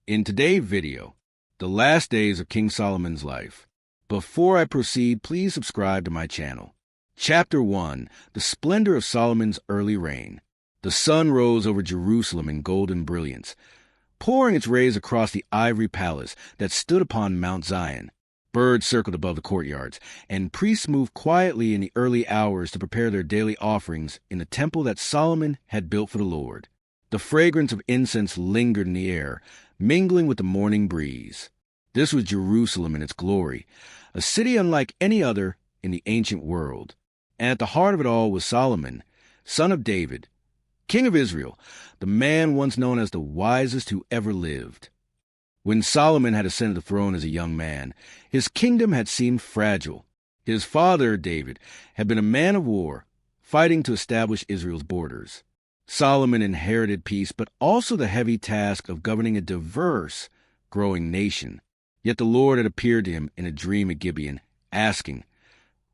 In today's video, the last days of King Solomon's life. Before I proceed, please subscribe to my channel. Chapter 1. The Splendor of Solomon's Early Reign. The sun rose over Jerusalem in golden brilliance, pouring its rays across the ivory palace that stood upon Mount Zion. Birds circled above the courtyards, and priests moved quietly in the early hours to prepare their daily offerings in the temple that Solomon had built for the Lord. The fragrance of incense lingered in the air, mingling with the morning breeze. This was Jerusalem in its glory, a city unlike any other in the ancient world. And at the heart of it all was Solomon, son of David, king of Israel, the man once known as the wisest who ever lived. When Solomon had ascended the throne as a young man, his kingdom had seemed fragile. His father, David, had been a man of war, fighting to establish Israel's borders. Solomon inherited peace, but also the heavy task of governing a diverse, growing nation. Yet the Lord had appeared to him in a dream at Gibeon, asking,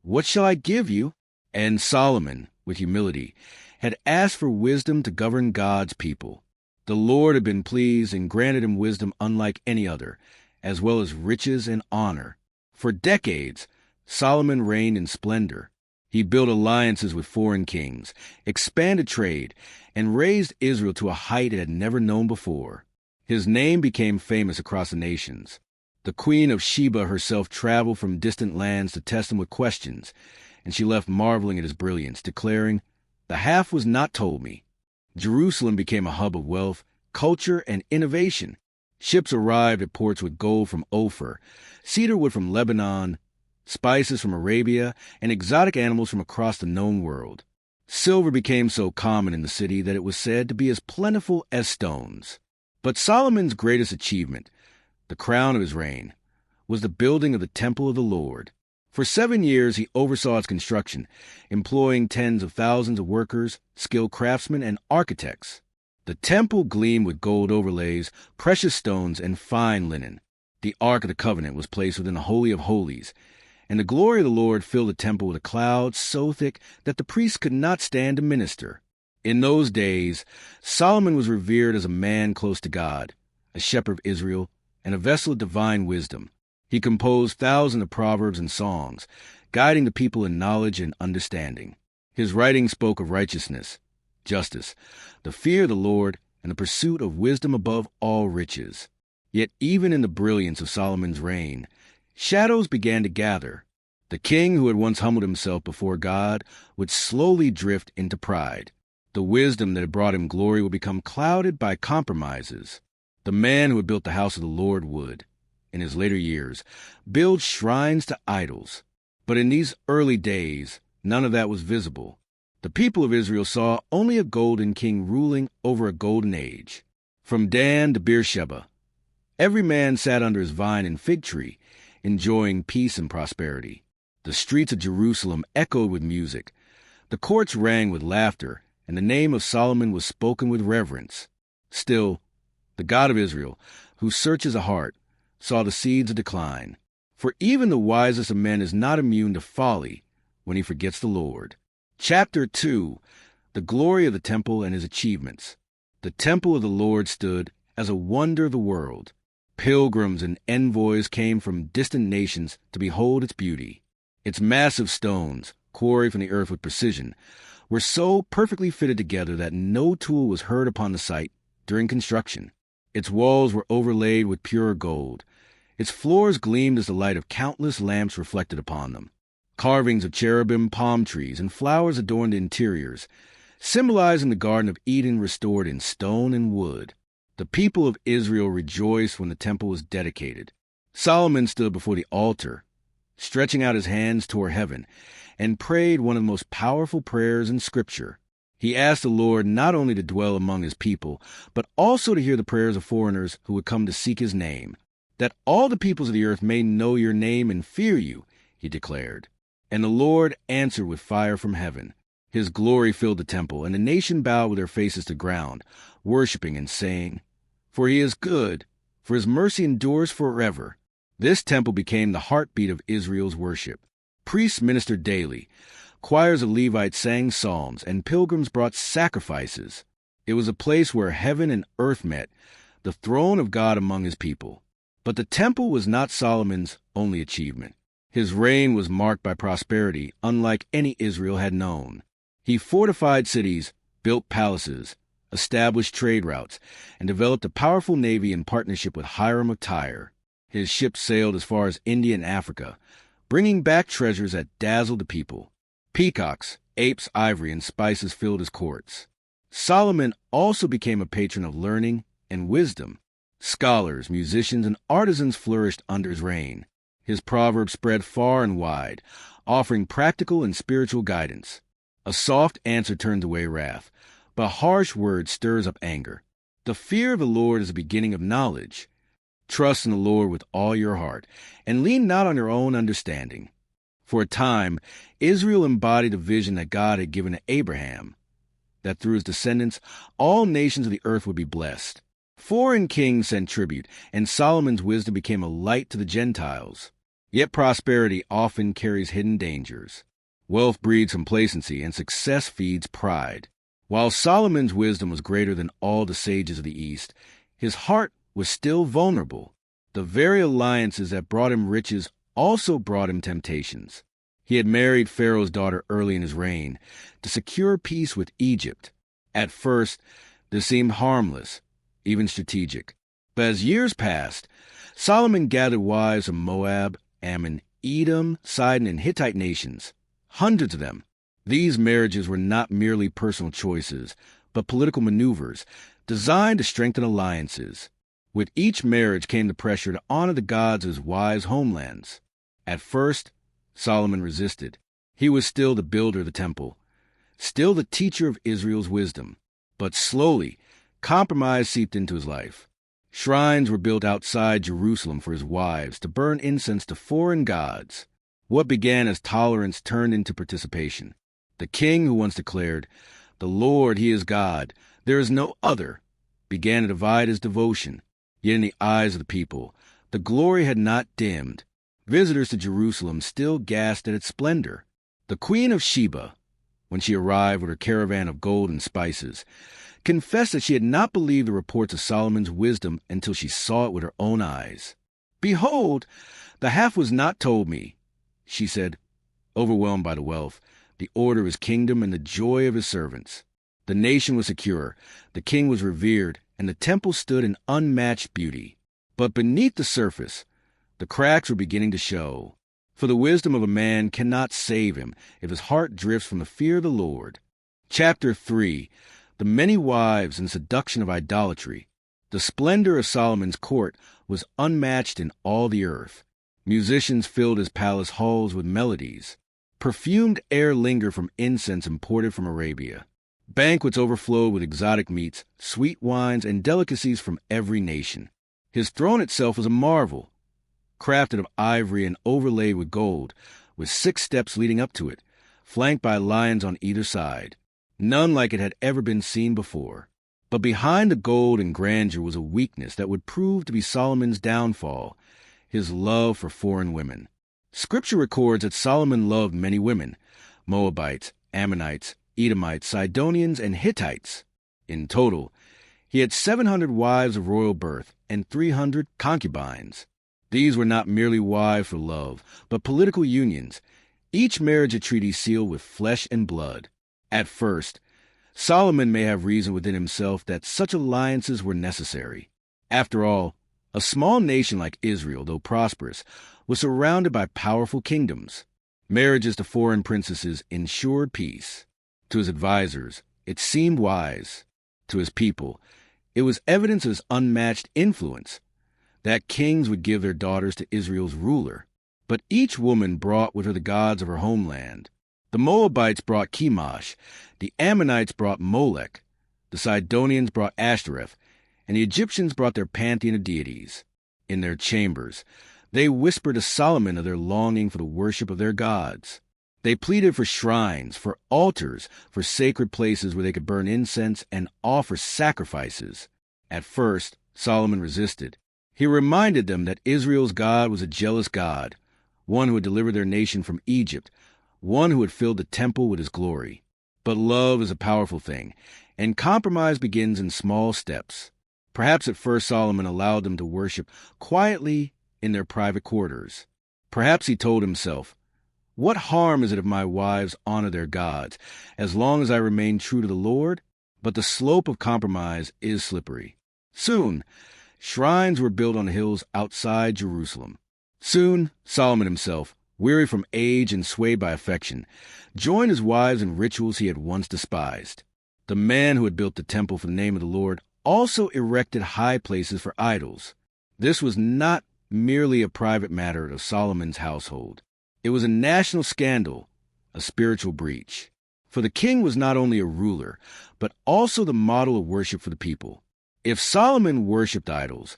"What shall I give you?" And Solomon, with humility, had asked for wisdom to govern God's people. The Lord had been pleased and granted him wisdom unlike any other, as well as riches and honor. For decades, Solomon reigned in splendor. He built alliances with foreign kings, expanded trade, and raised Israel to a height it had never known before. His name became famous across the nations. The Queen of Sheba herself traveled from distant lands to test him with questions, and she left marveling at his brilliance, declaring, "The half was not told me." Jerusalem became a hub of wealth, culture, and innovation. Ships arrived at ports with gold from Ophir, cedar wood from Lebanon, spices from Arabia, and exotic animals from across the known world. Silver became so common in the city that it was said to be as plentiful as stones. But Solomon's greatest achievement, the crown of his reign, was the building of the temple of the Lord. For 7 years he oversaw its construction, employing tens of thousands of workers, skilled craftsmen, and architects. The temple gleamed with gold overlays, precious stones, and fine linen. The Ark of the Covenant was placed within the Holy of Holies, and the glory of the Lord filled the temple with a cloud so thick that the priests could not stand to minister. In those days, Solomon was revered as a man close to God, a shepherd of Israel, and a vessel of divine wisdom. He composed thousands of proverbs and songs, guiding the people in knowledge and understanding. His writings spoke of righteousness, justice, the fear of the Lord, and the pursuit of wisdom above all riches. Yet even in the brilliance of Solomon's reign, shadows began to gather. The king who had once humbled himself before God would slowly drift into pride. The wisdom that had brought him glory would become clouded by compromises. The man who had built the house of the Lord would, in his later years, build shrines to idols. But in these early days, none of that was visible. The people of Israel saw only a golden king ruling over a golden age. From Dan to Beersheba, every man sat under his vine and fig tree, enjoying peace and prosperity. The streets of Jerusalem echoed with music. The courts rang with laughter, and the name of Solomon was spoken with reverence. Still, the God of Israel, who searches a heart, saw the seeds of decline. For even the wisest of men is not immune to folly when he forgets the Lord. Chapter 2. The Glory of the Temple and His Achievements. The temple of the Lord stood as a wonder of the world. Pilgrims and envoys came from distant nations to behold its beauty. Its massive stones, quarried from the earth with precision, were so perfectly fitted together that no tool was heard upon the site during construction. Its walls were overlaid with pure gold. Its floors gleamed as the light of countless lamps reflected upon them. Carvings of cherubim, palm trees, and flowers adorned the interiors, symbolizing the Garden of Eden restored in stone and wood. The people of Israel rejoiced when the temple was dedicated. Solomon stood before the altar, stretching out his hands toward heaven, and prayed one of the most powerful prayers in Scripture. He asked the Lord not only to dwell among his people, but also to hear the prayers of foreigners who would come to seek his name. "That all the peoples of the earth may know your name and fear you," he declared. And the Lord answered with fire from heaven. His glory filled the temple, and the nation bowed with their faces to ground, worshiping and saying, "For he is good, for his mercy endures forever." This temple became the heartbeat of Israel's worship. Priests ministered daily. Choirs of Levites sang psalms, and pilgrims brought sacrifices. It was a place where heaven and earth met, the throne of God among his people. But the temple was not Solomon's only achievement. His reign was marked by prosperity unlike any Israel had known. He fortified cities, built palaces, established trade routes, and developed a powerful navy in partnership with Hiram of Tyre. His ships sailed as far as India and Africa, bringing back treasures that dazzled the people. Peacocks, apes, ivory, and spices filled his courts. Solomon also became a patron of learning and wisdom. Scholars, musicians, and artisans flourished under his reign. His proverbs spread far and wide, offering practical and spiritual guidance. A soft answer turns away wrath, but harsh words stirs up anger. The fear of the Lord is the beginning of knowledge. Trust in the Lord with all your heart, and lean not on your own understanding. For a time, Israel embodied the vision that God had given to Abraham, that through his descendants, all nations of the earth would be blessed. Foreign kings sent tribute, and Solomon's wisdom became a light to the Gentiles. Yet prosperity often carries hidden dangers. Wealth breeds complacency, and success feeds pride. While Solomon's wisdom was greater than all the sages of the East, his heart was still vulnerable. The very alliances that brought him riches also brought him temptations. He had married Pharaoh's daughter early in his reign to secure peace with Egypt. At first, this seemed harmless, even strategic. But as years passed, Solomon gathered wives from Moab, Ammon, Edom, Sidon, and Hittite nations, hundreds of them. These marriages were not merely personal choices, but political maneuvers designed to strengthen alliances. With each marriage came the pressure to honor the gods of his wives' homelands. At first, Solomon resisted. He was still the builder of the temple, still the teacher of Israel's wisdom. But slowly, compromise seeped into his life. Shrines were built outside Jerusalem for his wives to burn incense to foreign gods. What began as tolerance turned into participation. The king, who once declared, "The Lord, he is God, there is no other," began to divide his devotion. Yet in the eyes of the people, the glory had not dimmed. Visitors to Jerusalem still gasped at its splendor. The Queen of Sheba, when she arrived with her caravan of gold and spices, confessed that she had not believed the reports of Solomon's wisdom until she saw it with her own eyes. "Behold, the half was not told me," she said, overwhelmed by the wealth, the order of his kingdom, and the joy of his servants. The nation was secure, the king was revered, and the temple stood in unmatched beauty. But beneath the surface, the cracks were beginning to show. For the wisdom of a man cannot save him if his heart drifts from the fear of the Lord. Chapter 3. The many wives and seduction of idolatry. The splendor of Solomon's court was unmatched in all the earth. Musicians filled his palace halls with melodies. Perfumed air lingered from incense imported from Arabia. Banquets overflowed with exotic meats, sweet wines, and delicacies from every nation. His throne itself was a marvel, crafted of ivory and overlaid with gold, with 6 steps leading up to it, flanked by lions on either side. None like it had ever been seen before. But behind the gold and grandeur was a weakness that would prove to be Solomon's downfall, his love for foreign women. Scripture records that Solomon loved many women, Moabites, Ammonites, Edomites, Sidonians, and Hittites. In total, he had 700 wives of royal birth and 300 concubines. These were not merely wives for love, but political unions, each marriage a treaty sealed with flesh and blood. At first, Solomon may have reasoned within himself that such alliances were necessary. After all, a small nation like Israel, though prosperous, was surrounded by powerful kingdoms. Marriages to foreign princesses ensured peace. To his advisers, it seemed wise. To his people, it was evidence of his unmatched influence that kings would give their daughters to Israel's ruler. But each woman brought with her the gods of her homeland. The Moabites brought Chemosh, the Ammonites brought Molech, the Sidonians brought Ashtoreth, and the Egyptians brought their pantheon of deities. In their chambers, they whispered to Solomon of their longing for the worship of their gods. They pleaded for shrines, for altars, for sacred places where they could burn incense and offer sacrifices. At first, Solomon resisted. He reminded them that Israel's God was a jealous God, one who had delivered their nation from Egypt, one who had filled the temple with his glory. But love is a powerful thing, and compromise begins in small steps. Perhaps at first Solomon allowed them to worship quietly in their private quarters. Perhaps he told himself, "What harm is it if my wives honor their gods, as long as I remain true to the Lord?" But the slope of compromise is slippery. Soon, shrines were built on hills outside Jerusalem. Soon, Solomon himself, weary from age and swayed by affection, joined his wives in rituals he had once despised. The man who had built the temple for the name of the Lord also erected high places for idols. This was not merely a private matter of Solomon's household. It was a national scandal, a spiritual breach. For the king was not only a ruler, but also the model of worship for the people. If Solomon worshipped idols,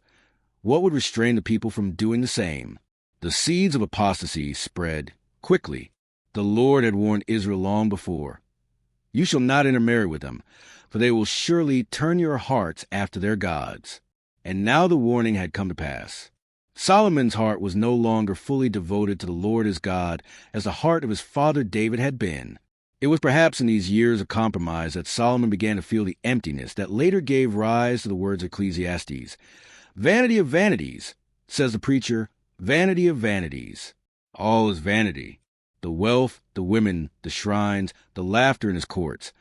what would restrain the people from doing the same? The seeds of apostasy spread quickly. The Lord had warned Israel long before. "You shall not intermarry with them, for they will surely turn your hearts after their gods." And now the warning had come to pass. Solomon's heart was no longer fully devoted to the Lord his God as the heart of his father David had been. It was perhaps in these years of compromise that Solomon began to feel the emptiness that later gave rise to the words of Ecclesiastes. "Vanity of vanities," says the preacher, "vanity of vanities. All is vanity. The wealth, the women, the shrines, the laughter in his courts,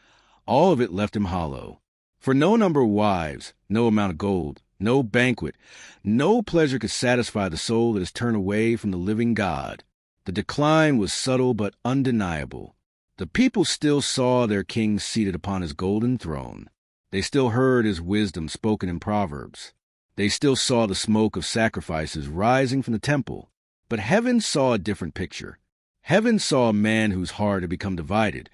all of it left him hollow. For no number of wives, no amount of gold, no banquet, no pleasure could satisfy the soul that is turned away from the living God." The decline was subtle but undeniable. The people still saw their king seated upon his golden throne. They still heard his wisdom spoken in Proverbs. They still saw the smoke of sacrifices rising from the temple. But heaven saw a different picture. Heaven saw a man whose heart had become divided,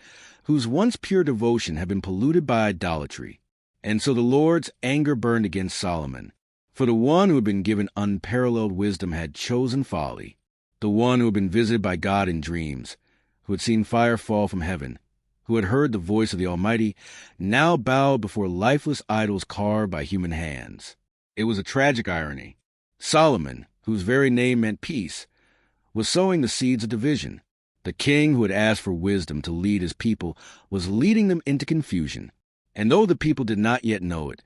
whose once pure devotion had been polluted by idolatry. And so the Lord's anger burned against Solomon. For the one who had been given unparalleled wisdom had chosen folly. The one who had been visited by God in dreams, who had seen fire fall from heaven, who had heard the voice of the Almighty, now bowed before lifeless idols carved by human hands. It was a tragic irony. Solomon, whose very name meant peace, was sowing the seeds of division. The king who had asked for wisdom to lead his people was leading them into confusion. And though the people did not yet know it,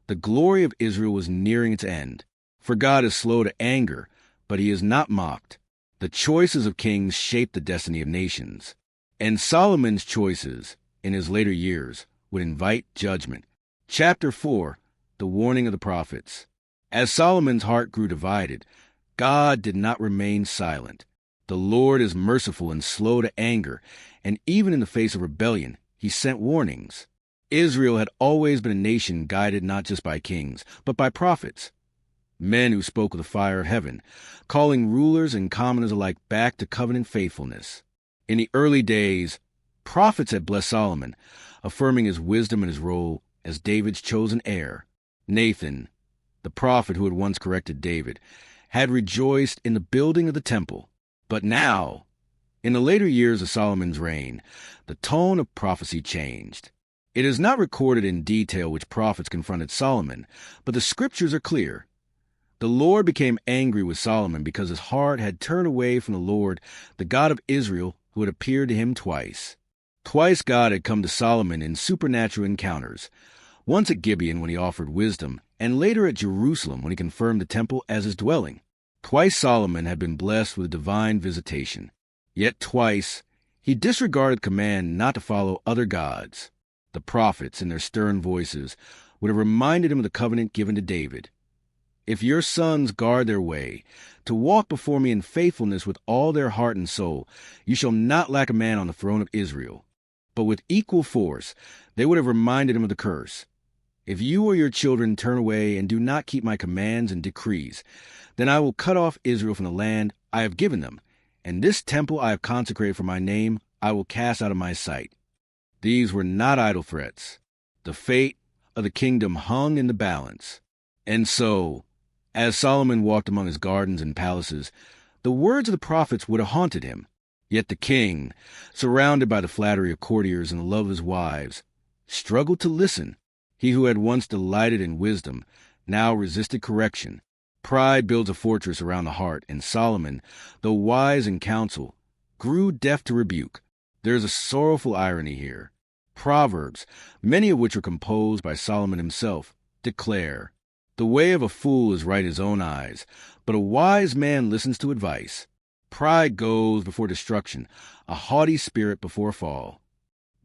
the glory of Israel was nearing its end. For God is slow to anger, but he is not mocked. The choices of kings shape the destiny of nations. And Solomon's choices, in his later years, would invite judgment. Chapter 4, The Warning of the Prophets. As Solomon's heart grew divided, God did not remain silent. The Lord is merciful and slow to anger, and even in the face of rebellion, he sent warnings. Israel had always been a nation guided not just by kings, but by prophets, men who spoke with the fire of heaven, calling rulers and commoners alike back to covenant faithfulness. In the early days, prophets had blessed Solomon, affirming his wisdom and his role as David's chosen heir. Nathan, the prophet who had once corrected David, had rejoiced in the building of the temple. But now, in the later years of Solomon's reign, the tone of prophecy changed. It is not recorded in detail which prophets confronted Solomon, but the scriptures are clear. The Lord became angry with Solomon because his heart had turned away from the Lord, the God of Israel, who had appeared to him twice. Twice God had come to Solomon in supernatural encounters, once at Gibeon when he offered wisdom, and later at Jerusalem when he confirmed the temple as his dwelling. Twice Solomon had been blessed with divine visitation. Yet twice he disregarded command not to follow other gods. The prophets, in their stern voices, would have reminded him of the covenant given to David. "If your sons guard their way, to walk before me in faithfulness with all their heart and soul, you shall not lack a man on the throne of Israel." But with equal force, they would have reminded him of the curse. "If you or your children turn away and do not keep my commands and decrees, then I will cut off Israel from the land I have given them, and this temple I have consecrated for my name I will cast out of my sight." These were not idle threats. The fate of the kingdom hung in the balance. And so, as Solomon walked among his gardens and palaces, the words of the prophets would have haunted him. Yet the king, surrounded by the flattery of courtiers and the love of his wives, struggled to listen. He who had once delighted in wisdom now resisted correction. Pride builds a fortress around the heart, and Solomon, though wise in counsel, grew deaf to rebuke. There is a sorrowful irony here. Proverbs, many of which were composed by Solomon himself, declare, The way of a fool is right in his own eyes, but a wise man listens to advice. Pride goes before destruction, a haughty spirit before a fall.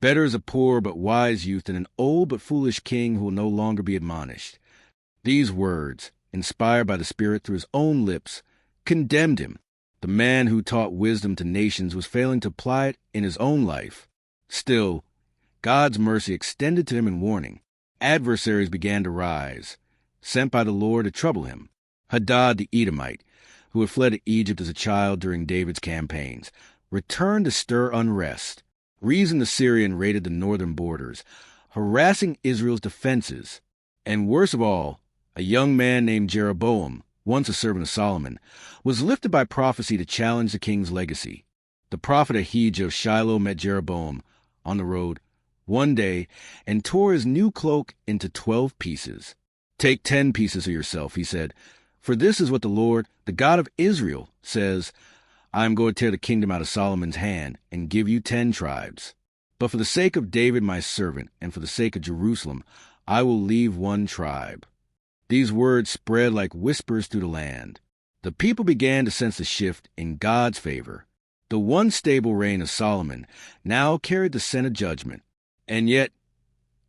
Better is a poor but wise youth than an old but foolish king who will no longer be admonished. These words, inspired by the Spirit through his own lips, condemned him. The man who taught wisdom to nations was failing to apply it in his own life. Still, God's mercy extended to him in warning. Adversaries began to rise, sent by the Lord to trouble him. Hadad the Edomite, who had fled to Egypt as a child during David's campaigns, returned to stir unrest. Rezin the Syrian raided the northern borders, harassing Israel's defenses. And worst of all, a young man named Jeroboam, once a servant of Solomon, was lifted by prophecy to challenge the king's legacy. The prophet Ahijah of Shiloh met Jeroboam on the road one day and tore his new cloak into 12 pieces. "Take 10 pieces of yourself," he said, "for this is what the Lord, the God of Israel, says, I am going to tear the kingdom out of Solomon's hand and give you 10 tribes. But for the sake of David my servant and for the sake of Jerusalem, I will leave 1 tribe." These words spread like whispers through the land. The people began to sense a shift in God's favor. The once stable reign of Solomon now carried the scent of judgment. And yet,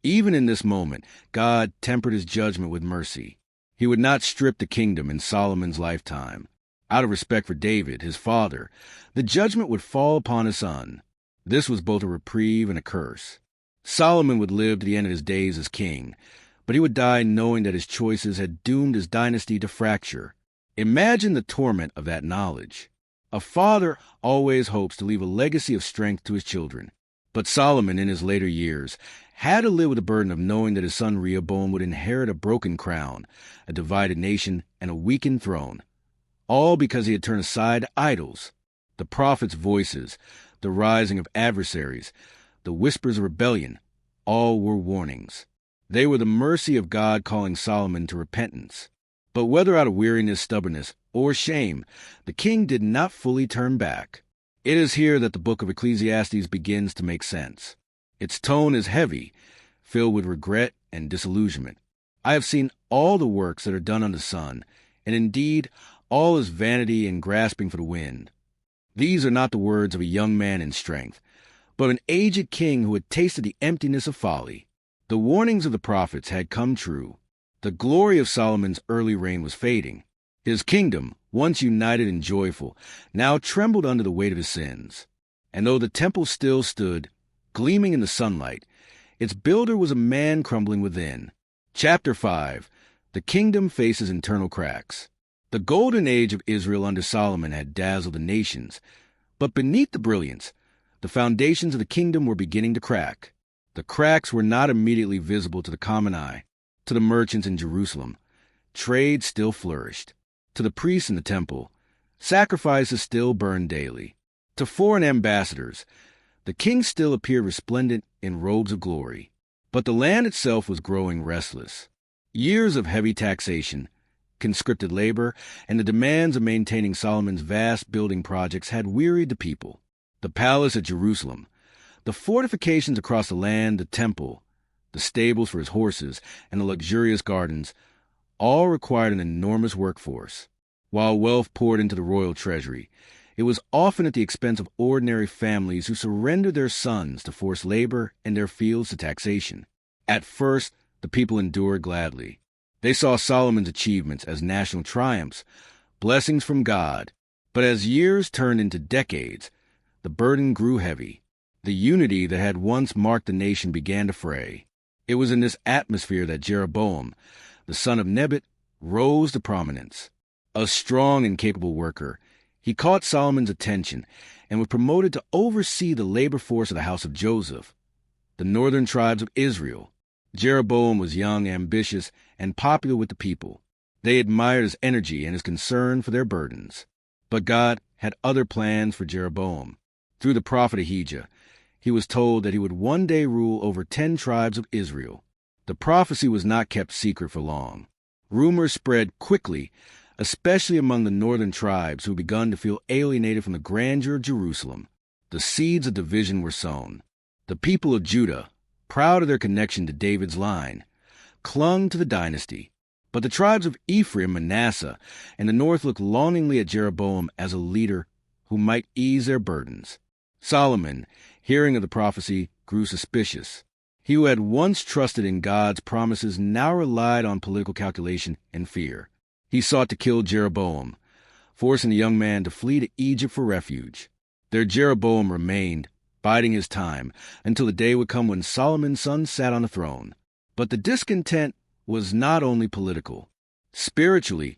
even in this moment, God tempered his judgment with mercy. He would not strip the kingdom in Solomon's lifetime. Out of respect for David, his father, the judgment would fall upon his son. This was both a reprieve and a curse. Solomon would live to the end of his days as king, but he would die knowing that his choices had doomed his dynasty to fracture. Imagine the torment of that knowledge. A father always hopes to leave a legacy of strength to his children. But Solomon, in his later years, had to live with the burden of knowing that his son Rehoboam would inherit a broken crown, a divided nation, and a weakened throne. All because he had turned aside to idols. The prophets' voices, the rising of adversaries, the whispers of rebellion, all were warnings. They were the mercy of God calling Solomon to repentance. But whether out of weariness, stubbornness, or shame, the king did not fully turn back. It is here that the book of Ecclesiastes begins to make sense. Its tone is heavy, filled with regret and disillusionment. I have seen all the works that are done under the sun, and indeed all is vanity and grasping for the wind. These are not the words of a young man in strength, but of an aged king who had tasted the emptiness of folly. The warnings of the prophets had come true. The glory of Solomon's early reign was fading. His kingdom, once united and joyful, now trembled under the weight of his sins. And though the temple still stood, gleaming in the sunlight, its builder was a man crumbling within. Chapter 5. The kingdom faces internal cracks. The golden age of Israel under Solomon had dazzled the nations, but beneath the brilliance, the foundations of the kingdom were beginning to crack. The cracks were not immediately visible to the common eye. To the merchants in Jerusalem, trade still flourished. To the priests in the temple, sacrifices still burned daily. To foreign ambassadors, the king still appeared resplendent in robes of glory. But the land itself was growing restless. Years of heavy taxation, conscripted labor, and the demands of maintaining Solomon's vast building projects had wearied the people. The palace at Jerusalem, the fortifications across the land, the temple, the stables for his horses, and the luxurious gardens, all required an enormous workforce. While wealth poured into the royal treasury, it was often at the expense of ordinary families who surrendered their sons to forced labor and their fields to taxation. At first, the people endured gladly. They saw Solomon's achievements as national triumphs, blessings from God. But as years turned into decades, the burden grew heavy. The unity that had once marked the nation began to fray. It was in this atmosphere that Jeroboam, the son of Nebat, rose to prominence. A strong and capable worker, he caught Solomon's attention and was promoted to oversee the labor force of the house of Joseph, the northern tribes of Israel. Jeroboam was young, ambitious, and popular with the people. They admired his energy and his concern for their burdens. But God had other plans for Jeroboam. Through the prophet Ahijah, he was told that he would one day rule over 10 tribes of Israel. The prophecy was not kept secret for long. Rumors spread quickly, especially among the northern tribes who had begun to feel alienated from the grandeur of Jerusalem. The seeds of division were sown. The people of Judah, proud of their connection to David's line, clung to the dynasty. But the tribes of Ephraim, Manasseh, and the north looked longingly at Jeroboam as a leader who might ease their burdens. Solomon, hearing of the prophecy, grew suspicious. He who had once trusted in God's promises now relied on political calculation and fear. He sought to kill Jeroboam, forcing the young man to flee to Egypt for refuge. There Jeroboam remained, biding his time, until the day would come when Solomon's son sat on the throne. But the discontent was not only political. Spiritually,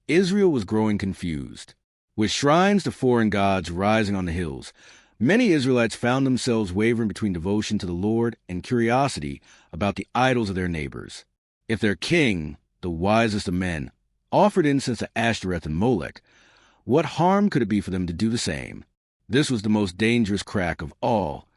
Israel was growing confused. With shrines to foreign gods rising on the hills, many Israelites found themselves wavering between devotion to the Lord and curiosity about the idols of their neighbors. If their king, the wisest of men, offered incense to Ashtoreth and Molech, what harm could it be for them to do the same? This was the most dangerous crack of all,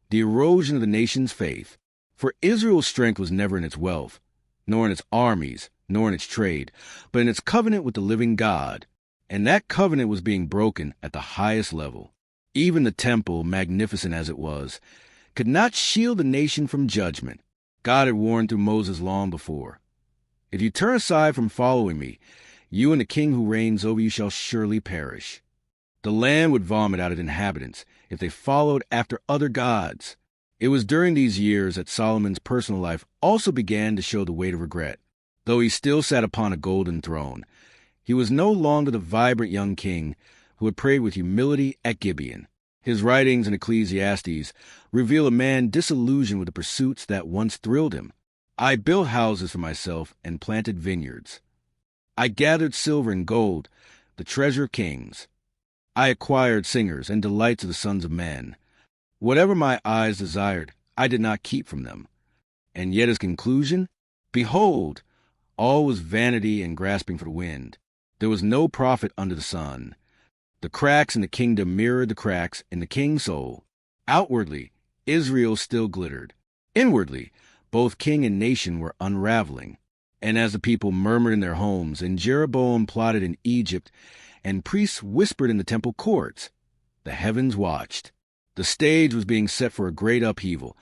the erosion of the nation's faith. For Israel's strength was never in its wealth, nor in its armies, nor in its trade, but in its covenant with the living God. And that covenant was being broken at the highest level. Even the temple, magnificent as it was, could not shield the nation from judgment. God had warned through Moses long before. If you turn aside from following me, you and the king who reigns over you shall surely perish. The land would vomit out its inhabitants if they followed after other gods. It was during these years that Solomon's personal life also began to show the weight of regret. Though he still sat upon a golden throne, he was no longer the vibrant young king who had prayed with humility at Gibeon. His writings in Ecclesiastes reveal a man disillusioned with the pursuits that once thrilled him. I built houses for myself and planted vineyards. I gathered silver and gold, the treasure of kings. I acquired singers and delights of the sons of men. Whatever my eyes desired, I did not keep from them. And yet his conclusion? Behold, all was vanity and grasping for the wind. There was no profit under the sun. The cracks in the kingdom mirrored the cracks in the king's soul. Outwardly, Israel still glittered. Inwardly, both king and nation were unraveling. And as the people murmured in their homes, and Jeroboam plotted in Egypt, and priests whispered in the temple courts, the heavens watched. The stage was being set for a great upheaval,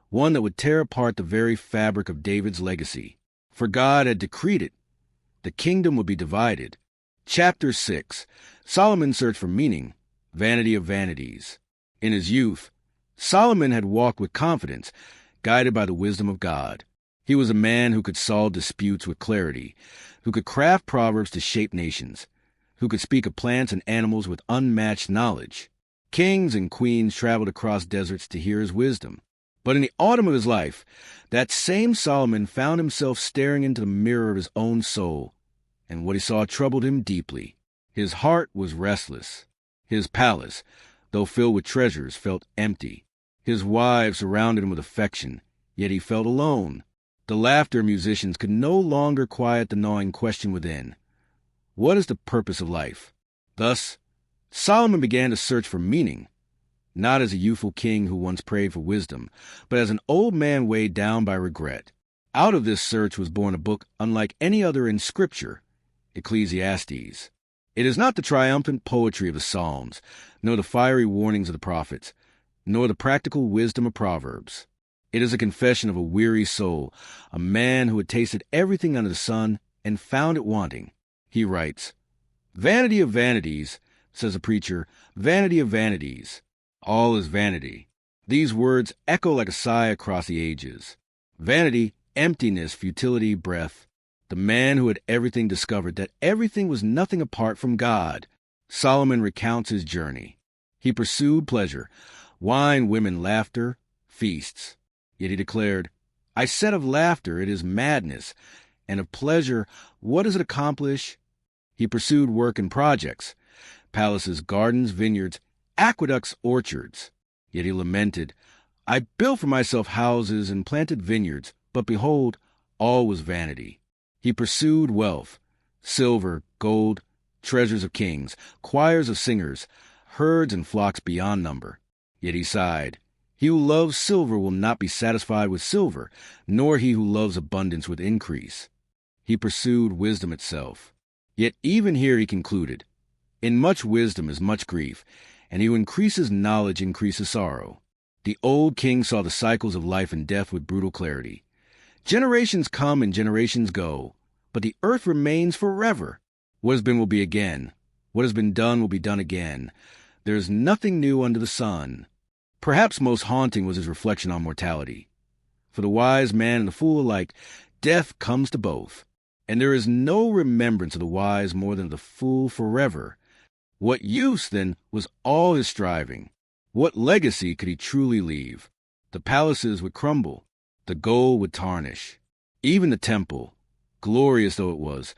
one that would tear apart the very fabric of David's legacy. For God had decreed it. The kingdom would be divided. Chapter 6. Solomon searched for meaning, vanity of vanities. In his youth, Solomon had walked with confidence, guided by the wisdom of God. He was a man who could solve disputes with clarity, who could craft proverbs to shape nations, who could speak of plants and animals with unmatched knowledge. Kings and queens traveled across deserts to hear his wisdom. But in the autumn of his life, that same Solomon found himself staring into the mirror of his own soul, and what he saw troubled him deeply. His heart was restless. His palace, though filled with treasures, felt empty. His wives surrounded him with affection, yet he felt alone. The laughter of musicians could no longer quiet the gnawing question within. What is the purpose of life? Thus, Solomon began to search for meaning, not as a youthful king who once prayed for wisdom, but as an old man weighed down by regret. Out of this search was born a book unlike any other in Scripture, Ecclesiastes. It is not the triumphant poetry of the Psalms, nor the fiery warnings of the prophets, nor the practical wisdom of Proverbs. It is a confession of a weary soul, a man who had tasted everything under the sun and found it wanting. He writes, "Vanity of vanities," says a preacher, "vanity of vanities. All is vanity." These words echo like a sigh across the ages. Vanity, emptiness, futility, breath. The man who had everything discovered that everything was nothing apart from God. Solomon recounts his journey. He pursued pleasure, wine, women, laughter, feasts. Yet he declared, "I said of laughter, it is madness, and of pleasure, what does it accomplish?" He pursued work and projects, palaces, gardens, vineyards, aqueducts, orchards. Yet he lamented, "I built for myself houses and planted vineyards, but behold, all was vanity." He pursued wealth, silver, gold, treasures of kings, choirs of singers, herds and flocks beyond number. Yet he sighed, "He who loves silver will not be satisfied with silver, nor he who loves abundance with increase." He pursued wisdom itself. Yet even here he concluded, "In much wisdom is much grief, and he who increases knowledge increases sorrow." The old king saw the cycles of life and death with brutal clarity. Generations come and generations go. but the earth remains forever. What has been will be again. What has been done will be done again. There is nothing new under the sun. Perhaps most haunting was his reflection on mortality. For the wise man and the fool alike, death comes to both, and there is no remembrance of the wise more than of the fool forever. What use, then, was all his striving? What legacy could he truly leave? The palaces would crumble, the gold would tarnish. Even the temple, glorious though it was,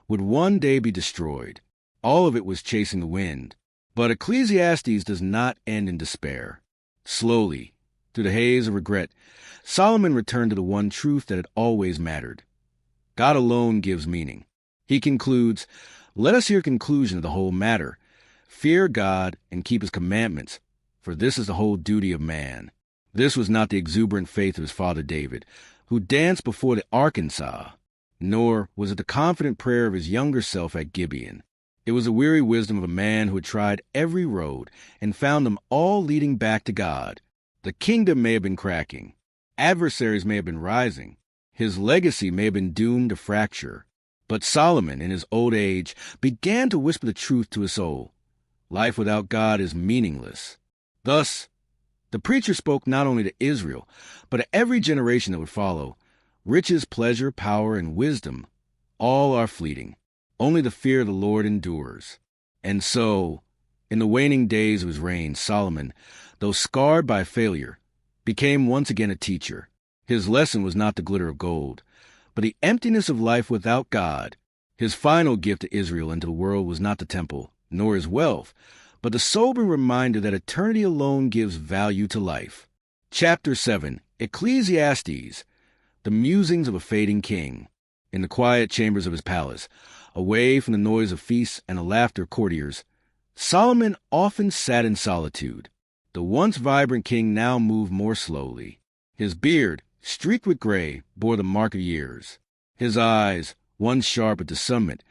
would one day be destroyed. All of it was chasing the wind. But Ecclesiastes does not end in despair. Slowly, through the haze of regret, Solomon returned to the one truth that had always mattered. God alone gives meaning. He concludes, "Let us hear a conclusion of the whole matter. Fear God and keep his commandments, for this is the whole duty of man." This was not the exuberant faith of his father David, who danced before the Arkansas, nor was it the confident prayer of his younger self at Gibeon. It was the weary wisdom of a man who had tried every road and found them all leading back to God. The kingdom may have been cracking. Adversaries may have been rising. His legacy may have been doomed to fracture. But Solomon, in his old age, began to whisper the truth to his soul. Life without God is meaningless. Thus, the preacher spoke not only to Israel, but to every generation that would follow. Riches, pleasure, power, and wisdom, all are fleeting. Only the fear of the Lord endures. And so, in the waning days of his reign, Solomon, though scarred by failure, became once again a teacher. His lesson was not the glitter of gold, but the emptiness of life without God. His final gift to Israel and to the world was not the temple, nor his wealth, but the sobering reminder that eternity alone gives value to life. Chapter 7, Ecclesiastes, the musings of a fading king. In the quiet chambers of his palace, away from the noise of feasts and the laughter of courtiers, Solomon often sat in solitude. The once vibrant king now moved more slowly. His beard, streaked with gray, bore the mark of years. His eyes, once sharp at the summit,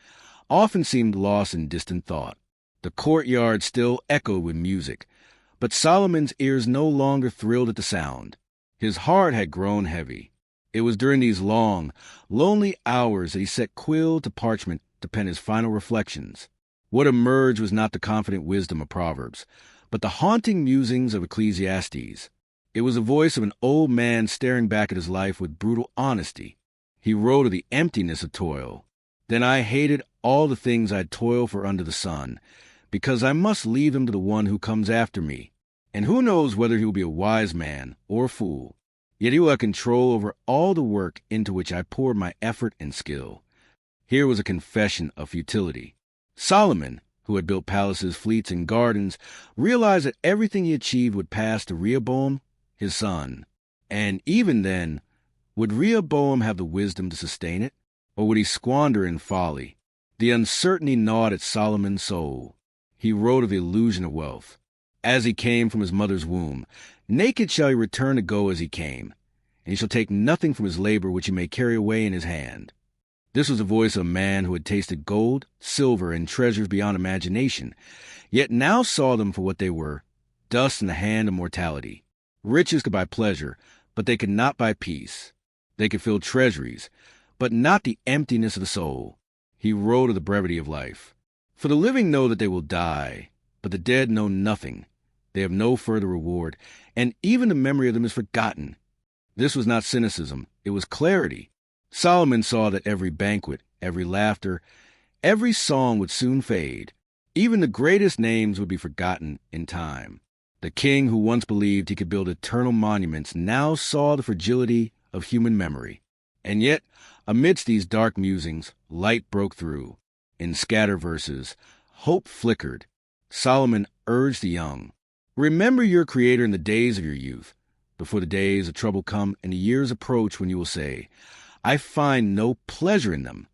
often seemed lost in distant thought. The courtyard still echoed with music, but Solomon's ears no longer thrilled at the sound. His heart had grown heavy. It was during these long, lonely hours that he set quill to parchment to pen his final reflections. What emerged was not the confident wisdom of Proverbs, but the haunting musings of Ecclesiastes. It was the voice of an old man staring back at his life with brutal honesty. He wrote of the emptiness of toil. "Then I hated all the things I'd toiled for under the sun, because I must leave them to the one who comes after me. And who knows whether he will be a wise man or a fool? Yet he will have control over all the work into which I poured my effort and skill." Here was a confession of futility. Solomon, who had built palaces, fleets, and gardens, realized that everything he achieved would pass to Rehoboam, his son. And even then, would Rehoboam have the wisdom to sustain it? Or would he squander in folly? The uncertainty gnawed at Solomon's soul. He wrote of the illusion of wealth. "As he came from his mother's womb, naked shall he return to go as he came, and he shall take nothing from his labor which he may carry away in his hand." This was the voice of a man who had tasted gold, silver, and treasures beyond imagination, yet now saw them for what they were, dust in the hand of mortality. Riches could buy pleasure, but they could not buy peace. They could fill treasuries, but not the emptiness of the soul. He wrote of the brevity of life. "For the living know that they will die, but the dead know nothing. They have no further reward, and even the memory of them is forgotten." This was not cynicism, it was clarity. Solomon saw that every banquet, every laughter, every song would soon fade. Even the greatest names would be forgotten in time. The king who once believed he could build eternal monuments now saw the fragility of human memory. And yet, amidst these dark musings, light broke through. In scattered verses, hope flickered. Solomon urged the young, "Remember your Creator in the days of your youth, before the days of trouble come and the years approach when you will say, 'I find no pleasure in them.'"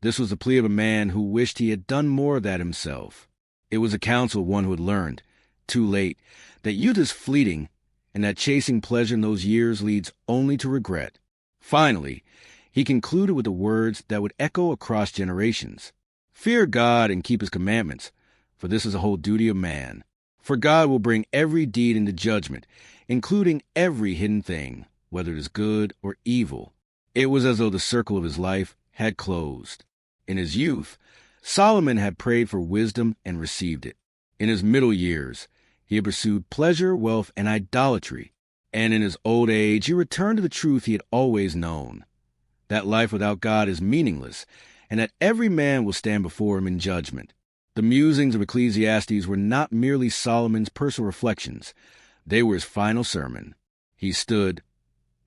This was the plea of a man who wished he had done more of that himself. It was the counsel of one who had learned, too late, that youth is fleeting and that chasing pleasure in those years leads only to regret. Finally, he concluded with the words that would echo across generations. "Fear God and keep his commandments, for this is the whole duty of man. For God will bring every deed into judgment, including every hidden thing, whether it is good or evil." It was as though the circle of his life had closed. In his youth, Solomon had prayed for wisdom and received it. In his middle years, he had pursued pleasure, wealth, and idolatry. And in his old age, he returned to the truth he had always known, that life without God is meaningless, and that every man will stand before him in judgment. The musings of Ecclesiastes were not merely Solomon's personal reflections. They were his final sermon. He stood,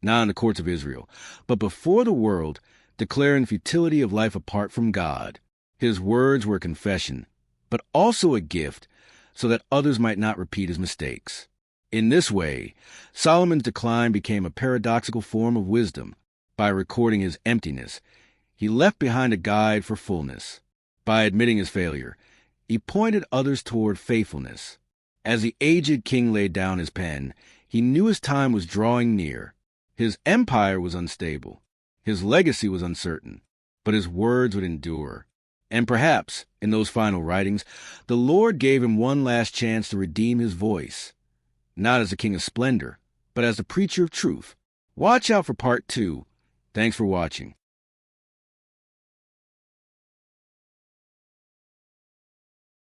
not in the courts of Israel, but before the world, declaring the futility of life apart from God. His words were a confession, but also a gift, so that others might not repeat his mistakes. In this way, Solomon's decline became a paradoxical form of wisdom. By recording his emptiness, he left behind a guide for fullness. By admitting his failure, he pointed others toward faithfulness. As the aged king laid down his pen, he knew his time was drawing near. His empire was unstable. His legacy was uncertain, but his words would endure. And perhaps, in those final writings, the Lord gave him one last chance to redeem his voice, not as a king of splendor, but as the preacher of truth. Watch out for part 2. Thanks for watching.